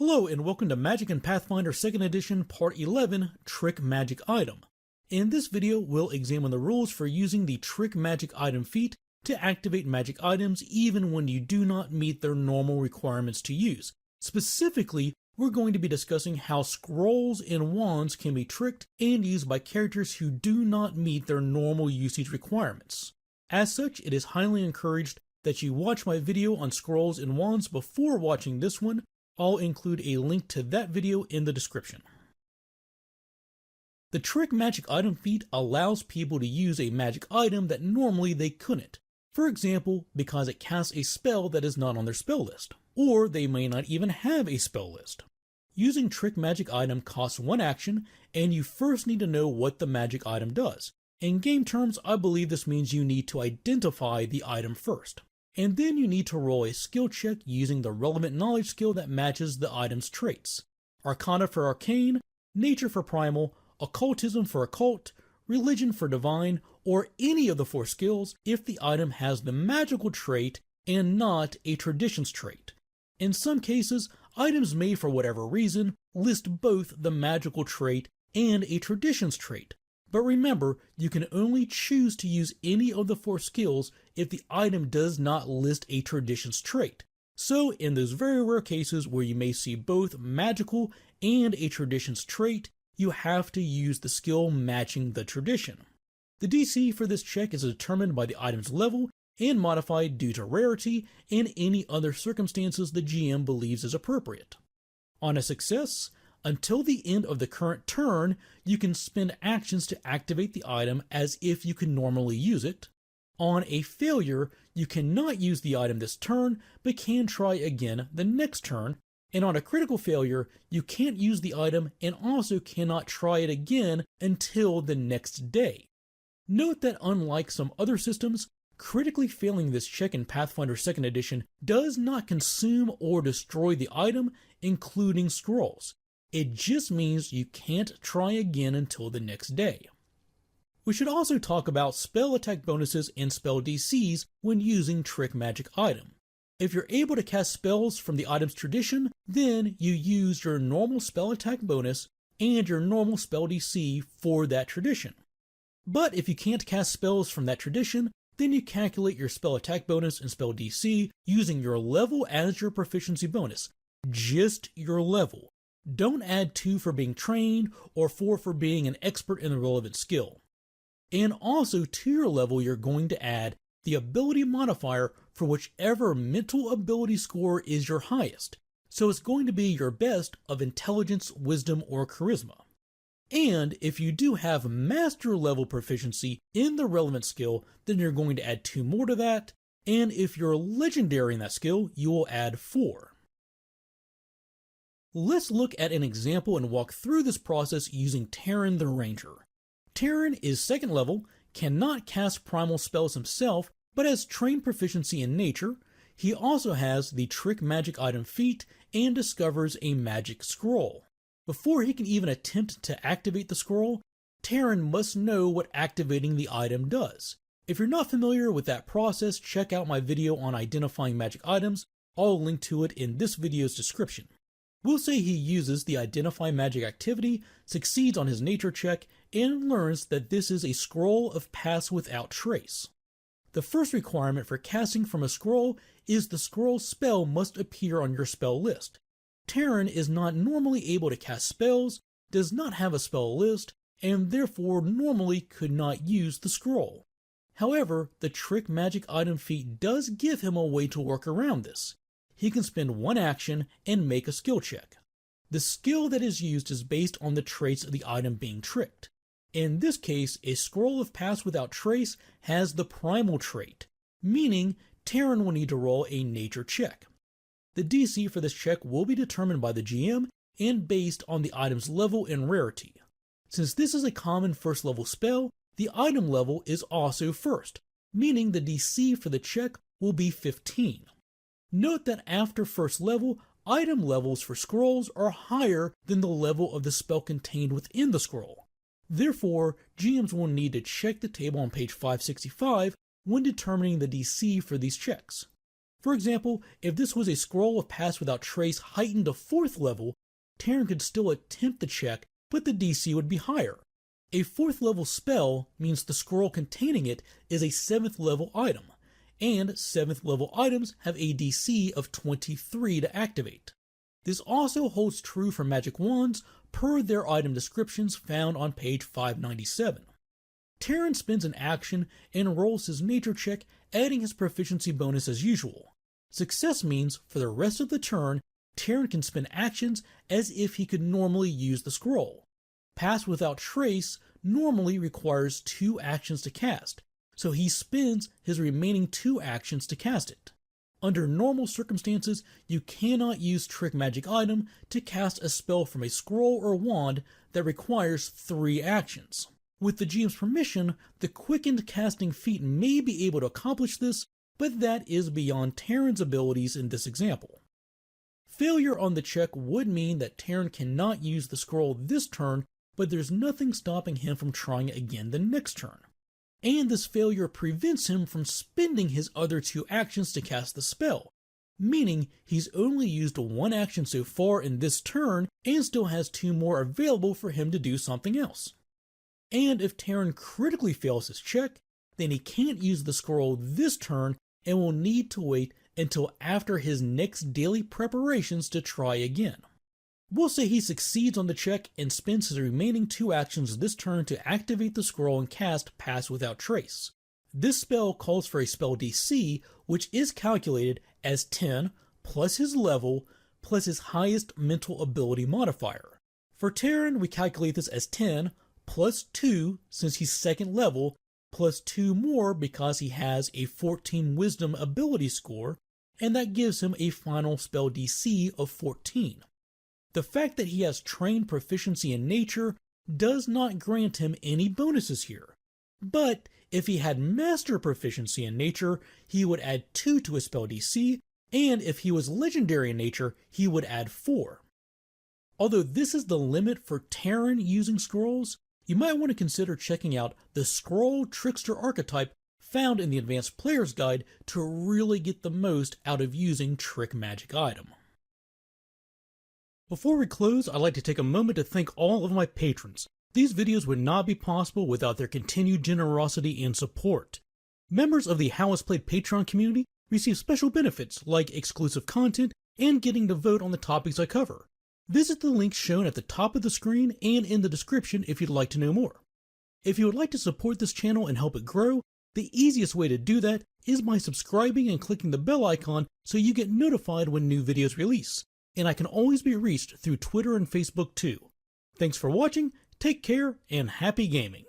Hello and welcome to Magic and Pathfinder 2nd Edition Part 11, Trick Magic Item. In this video, we'll examine the rules for using the Trick Magic Item feat to activate magic items even when you do not meet their normal requirements to use. Specifically, we're going to be discussing how scrolls and wands can be tricked and used by characters who do not meet their normal usage requirements. As such, it is highly encouraged that you watch my video on scrolls and wands before watching this one. I'll include a link to that video in the description. The Trick Magic Item feat allows people to use a magic item that normally they couldn't. For example, because it casts a spell that is not on their spell list, or they may not even have a spell list. Using Trick Magic Item costs one action, and you first need to know what the magic item does. In game terms, I believe this means you need to identify the item first. And then you need to roll a skill check using the relevant knowledge skill that matches the item's traits. Arcana for Arcane, Nature for Primal, Occultism for Occult, Religion for Divine, or any of the four skills if the item has the magical trait and not a Traditions trait. In some cases, items may for whatever reason list both the magical trait and a Traditions trait. But remember, you can only choose to use any of the four skills if the item does not list a Traditions trait. So in those very rare cases where you may see both magical and a Traditions trait, you have to use the skill matching the tradition. The DC for this check is determined by the item's level and modified due to rarity and any other circumstances the GM believes is appropriate. On a success, until the end of the current turn, you can spend actions to activate the item as if you can normally use it. On a failure, you cannot use the item this turn, but can try again the next turn. And on a critical failure, you can't use the item and also cannot try it again until the next day. Note that unlike some other systems, critically failing this check in Pathfinder 2nd Edition does not consume or destroy the item, including scrolls. It just means you can't try again until the next day. We should also talk about spell attack bonuses and spell DCs when using Trick Magic Item. If you're able to cast spells from the item's tradition, then you use your normal spell attack bonus and your normal spell DC for that tradition. But if you can't cast spells from that tradition, then you calculate your spell attack bonus and spell DC using your level as your proficiency bonus. Just your level. Don't add 2 for being trained or 4 for being an expert in the relevant skill. And also to your level, you're going to add the ability modifier for whichever mental ability score is your highest. So it's going to be your best of intelligence, wisdom, or charisma. And if you do have master level proficiency in the relevant skill, then you're going to add 2 more to that. And if you're legendary in that skill, you will add 4. Let's look at an example and walk through this process using Terran the Ranger. Terran is 2nd level, cannot cast primal spells himself, but has trained proficiency in nature. He also has the Trick Magic Item feat and discovers a magic scroll. Before he can even attempt to activate the scroll, Terran must know what activating the item does. If you're not familiar with that process, check out my video on identifying magic items. I'll link to it in this video's description. We'll say he uses the Identify Magic activity, succeeds on his nature check, and learns that this is a scroll of Pass Without Trace. The first requirement for casting from a scroll is the scroll spell must appear on your spell list. Terran is not normally able to cast spells, does not have a spell list, and therefore normally could not use the scroll. However, the Trick Magic Item feat does give him a way to work around this. He can spend one action and make a skill check. The skill that is used is based on the traits of the item being tricked. In this case, a scroll of Pass Without Trace has the primal trait, meaning Terran will need to roll a nature check. The DC for this check will be determined by the GM and based on the item's level and rarity. Since this is a common first level spell, the item level is also first, meaning the DC for the check will be 15. Note that after first level, item levels for scrolls are higher than the level of the spell contained within the scroll. Therefore, GMs will need to check the table on page 565 when determining the DC for these checks. For example, if this was a scroll of Pass Without Trace heightened to 4th level, Terran could still attempt the check, but the DC would be higher. A 4th level spell means the scroll containing it is a 7th level item, and 7th level items have a DC of 23 to activate. This also holds true for magic wands per their item descriptions found on page 597. Terran spends an action and rolls his nature check, adding his proficiency bonus as usual. Success means for the rest of the turn, Terran can spend actions as if he could normally use the scroll. Pass Without Trace normally requires 2 actions to cast, so he spends his remaining 2 actions to cast it. Under normal circumstances, you cannot use Trick Magic Item to cast a spell from a scroll or wand that requires 3 actions. With the GM's permission, the quickened casting feat may be able to accomplish this, but that is beyond Terran's abilities in this example. Failure on the check would mean that Terran cannot use the scroll this turn, but there's nothing stopping him from trying it again the next turn. And this failure prevents him from spending his other 2 actions to cast the spell, meaning he's only used 1 action so far in this turn and still has 2 more available for him to do something else. And if Terran critically fails his check, then he can't use the scroll this turn and will need to wait until after his next daily preparations to try again. We'll say he succeeds on the check and spends his remaining 2 actions this turn to activate the scroll and cast Pass Without Trace. This spell calls for a spell DC, which is calculated as 10 plus his level plus his highest mental ability modifier. For Terran, we calculate this as 10 plus 2 since he's 2nd level, plus 2 more because he has a 14 Wisdom ability score, and that gives him a final spell DC of 14. The fact that he has trained proficiency in nature does not grant him any bonuses here, but if he had master proficiency in nature, he would add 2 to his spell DC, and if he was legendary in nature, he would add 4. Although this is the limit for Terran using scrolls, you might want to consider checking out the Scroll Trickster archetype found in the Advanced Player's Guide to really get the most out of using Trick Magic Item. Before we close, I'd like to take a moment to thank all of my patrons. These videos would not be possible without their continued generosity and support. Members of the How It's Played Patreon community receive special benefits like exclusive content and getting to vote on the topics I cover. Visit the links shown at the top of the screen and in the description if you'd like to know more. If you would like to support this channel and help it grow, the easiest way to do that is by subscribing and clicking the bell icon so you get notified when new videos release. And I can always be reached through Twitter and Facebook too. Thanks for watching, take care, and happy gaming!